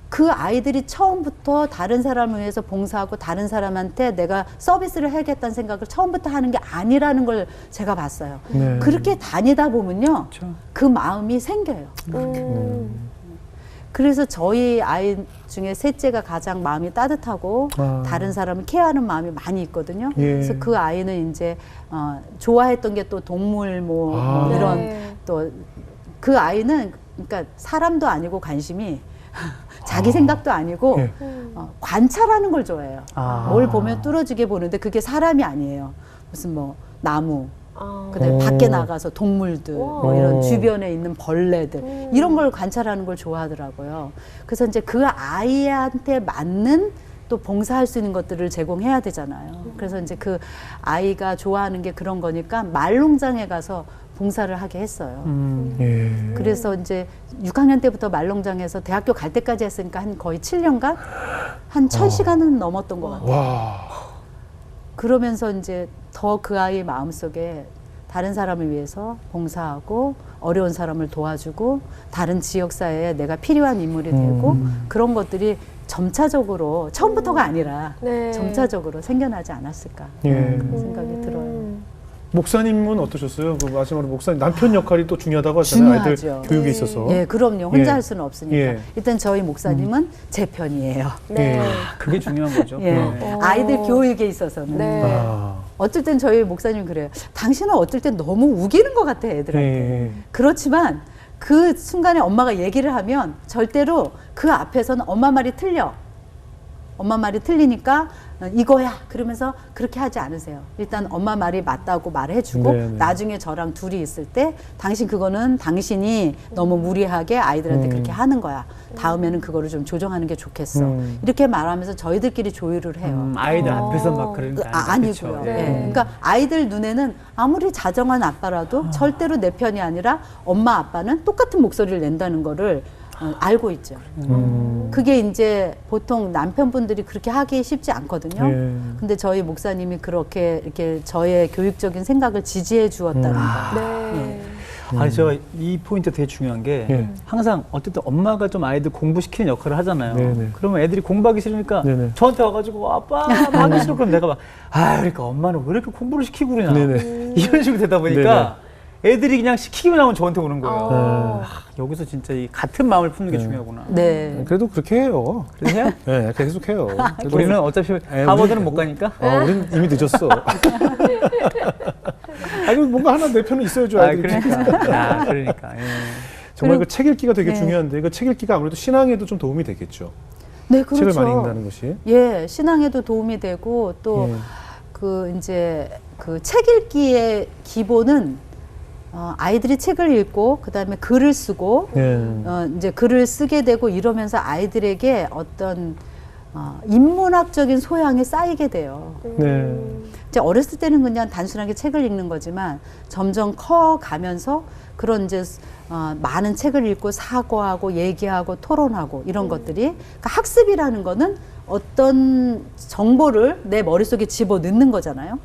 그 아이들이 처음부터 다른 사람을 위해서 봉사하고 다른 사람한테 내가 서비스를 해야겠다는 생각을 처음부터 하는 게 아니라는 걸 제가 봤어요. 네. 그렇게 다니다 보면요. 그 마음이 생겨요. 그래서 저희 아이 중에 셋째가 가장 마음이 따뜻하고 다른 사람을 케어하는 마음이 많이 있거든요. 예. 그래서 그 아이는 이제 좋아했던 게 또 동물 뭐 이런 네. 또 그 아이는 그러니까 사람도 아니고 관심이 자기 생각도 아니고 예. 관찰하는 걸 좋아해요. 뭘 보면 뚫어지게 보는데 그게 사람이 아니에요. 무슨 뭐 나무, 그다음에 밖에 나가서 동물들, 뭐 이런 주변에 있는 벌레들 이런 걸 관찰하는 걸 좋아하더라고요. 그래서 이제 그 아이한테 맞는 또 봉사할 수 있는 것들을 제공해야 되잖아요. 그래서 이제 그 아이가 좋아하는 게 그런 거니까 말농장에 가서 봉사를 하게 했어요. 예. 그래서 이제 6학년 때부터 말농장에서 대학교 갈 때까지 했으니까 한 거의 7년간 한 1000시간은 넘었던 것 같아요. 와. 그러면서 이제 더 그 아이의 마음속에 다른 사람을 위해서 봉사하고 어려운 사람을 도와주고 다른 지역사회에 내가 필요한 인물이 되고 그런 것들이 점차적으로 처음부터가 아니라 네. 점차적으로 생겨나지 않았을까 예. 그런 생각이 들어요. 목사님은 어떠셨어요? 그 마지막으로 목사님 남편 역할이 또 중요하다고 하잖아요. 중요하죠. 아이들 교육에 있어서. 예, 그럼요. 혼자 예. 할 수는 없으니까. 예. 일단 저희 목사님은 제 편이에요. 네. 그게 중요한 거죠. 예. 네. 아이들 교육에 있어서는. 네. 아. 어쩔 땐 저희 목사님 그래요. 당신은 어쩔 땐 너무 우기는 것 같아, 애들한테. 예. 그렇지만 그 순간에 엄마가 얘기를 하면 절대로 그 앞에서는 엄마 말이 틀려. 엄마 말이 틀리니까 이거야 그러면서 그렇게 하지 않으세요. 일단 엄마 말이 맞다고 말해주고 네, 네. 나중에 저랑 둘이 있을 때 당신 그거는 당신이 너무 무리하게 아이들한테 그렇게 하는 거야. 다음에는 그거를 좀 조정하는 게 좋겠어. 이렇게 말하면서 저희들끼리 조율을 해요. 아이들 앞에서 막 그런 거 아니고요. 그쵸? 예. 네. 그러니까 아이들 눈에는 아무리 자정한 아빠라도 절대로 내 편이 아니라 엄마 아빠는 똑같은 목소리를 낸다는 거를 알고 있죠. 그게 이제 보통 남편분들이 그렇게 하기 쉽지 않거든요. 예. 근데 저희 목사님이 그렇게 이렇게 저의 교육적인 생각을 지지해 주었다는 거. 네. 아니 제가 이 포인트 되게 중요한 게 예. 항상 어쨌든 엄마가 좀 아이들 공부시키는 역할을 하잖아요. 네네. 그러면 애들이 공부하기 싫으니까 네네. 저한테 와가지고 아빠 하기 싫어 그럼 내가 막 그러니까 엄마는 왜 이렇게 공부를 시키고 그러냐 네네. 이런 식으로 되다 보니까 애들이 그냥 시키기만 하면 저한테 오는 거예요. 여기서 진짜 이 같은 마음을 품는 게 중요하구나. 네. 그래도 그렇게 해요. 그래서 해요? 네, 계속 해요. 그래도 우리는 어차피 하버드는 못 가니까. 우린 이미 늦었어. 아니 뭔가 하나 내 편은 있어야죠. 아이들이. 그러니까. 예. 정말 그 책 읽기가 되게 네. 중요한데 그 책 읽기가 아무래도 신앙에도 좀 도움이 되겠죠. 네, 그렇죠. 책을 많이 읽는다는 것이. 예, 신앙에도 도움이 되고 또 예. 그 이제 그 책 읽기의 기본은 아이들이 책을 읽고 그다음에 글을 쓰고 예. 이제 글을 쓰게 되고 이러면서 아이들에게 어떤 인문학적인 소양이 쌓이게 돼요. 네. 이제 어렸을 때는 그냥 단순하게 책을 읽는 거지만 점점 커 가면서 그런 이제 많은 책을 읽고 사고하고 얘기하고 토론하고 이런 것들이 그러니까 학습이라는 거는 어떤 정보를 내 머릿속에 집어넣는 거잖아요.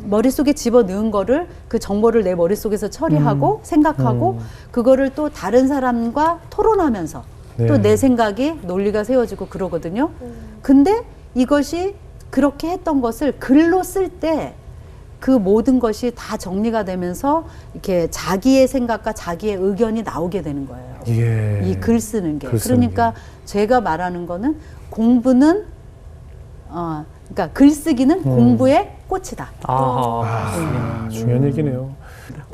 머릿속에 집어넣은 거를 그 정보를 내 머릿속에서 처리하고 생각하고 그거를 또 다른 사람과 토론하면서 네. 또 내 생각이 논리가 세워지고 그러거든요. 근데 이것이 그렇게 했던 것을 글로 쓸 때 그 모든 것이 다 정리가 되면서 이렇게 자기의 생각과 자기의 의견이 나오게 되는 거예요. 예. 이 글 쓰는 게. 글 쓰는 그러니까 제가 말하는 거는 공부는 그러니까 글쓰기는 공부의 꽃이다. 중요한 얘기네요.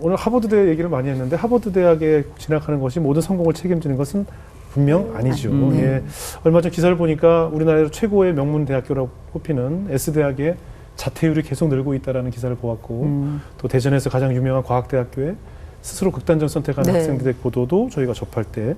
오늘 하버드대 얘기를 많이 했는데 하버드 대학에 진학하는 것이 모든 성공을 책임지는 것은 분명 아니죠. 예. 얼마 전 기사를 보니까 우리나라에서 최고의 명문 대학교라고 꼽히는 S대학의 자퇴율이 계속 늘고 있다는 기사를 보았고 또 대전에서 가장 유명한 과학대학교에 스스로 극단적 선택하는 네. 학생들의 보도도 저희가 접할 때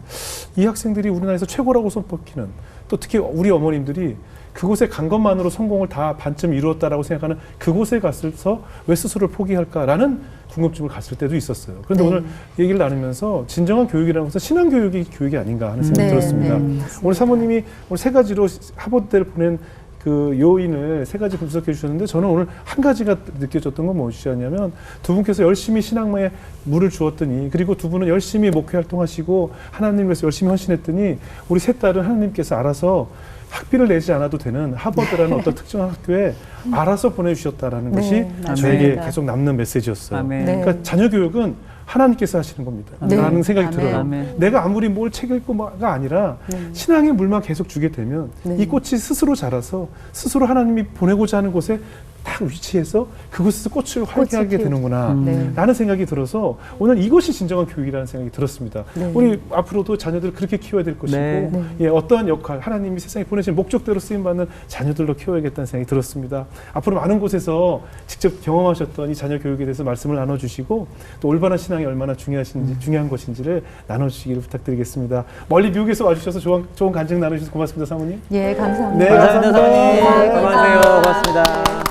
이 학생들이 우리나라에서 최고라고 손꼽히는 또 특히 우리 어머님들이 그곳에 간 것만으로 성공을 다 반쯤 이루었다라고 생각하는 그곳에 갔을서 왜 스스로를 포기할까라는 궁금증을 갔을 때도 있었어요. 그런데 네. 오늘 얘기를 나누면서 진정한 교육이라는 것은 신앙교육이 교육이 아닌가 하는 생각이 네, 들었습니다. 네. 오늘 사모님이 오늘 세 가지로 하버드대를 보낸 그 요인을 세 가지 분석해 주셨는데 저는 오늘 한 가지가 느껴졌던 건 무엇이었냐면 두 분께서 열심히 신앙에 물을 주었더니 그리고 두 분은 열심히 목회 활동하시고 하나님 위해서 열심히 헌신했더니 우리 세 딸은 하나님께서 알아서 학비를 내지 않아도 되는 하버드라는 어떤 특정한 학교에 알아서 보내주셨다라는 것이 맞습니다. 저에게 계속 남는 메시지였어요. 아멘. 네. 그러니까 자녀 교육은 하나님께서 하시는 겁니다. 네. 라는 생각이 아멘. 들어요. 아멘. 내가 아무리 뭘 책 읽고가 아니라 신앙의 물만 계속 주게 되면 네. 이 꽃이 스스로 자라서 스스로 하나님이 보내고자 하는 곳에 딱 위치해서 그곳에서 꽃을 활기하게 피우죠. 되는구나 네. 라는 생각이 들어서 오늘 이것이 진정한 교육이라는 생각이 들었습니다. 네. 우리 앞으로도 자녀들을 그렇게 키워야 될 것이고 네. 예, 어떠한 역할 하나님이 세상에 보내신 목적대로 쓰임받는 자녀들로 키워야겠다는 생각이 들었습니다. 앞으로 많은 곳에서 직접 경험하셨던 이 자녀 교육에 대해서 말씀을 나눠주시고 또 올바른 신앙이 얼마나 중요한 것인지를 나눠주시기를 부탁드리겠습니다. 멀리 미국에서 와주셔서 좋은 간증 나눠주셔서 고맙습니다. 사모님. 예, 감사합니다. 네, 감사합니다, 사모님. 감사합니다. 고마세요. 고맙습니다.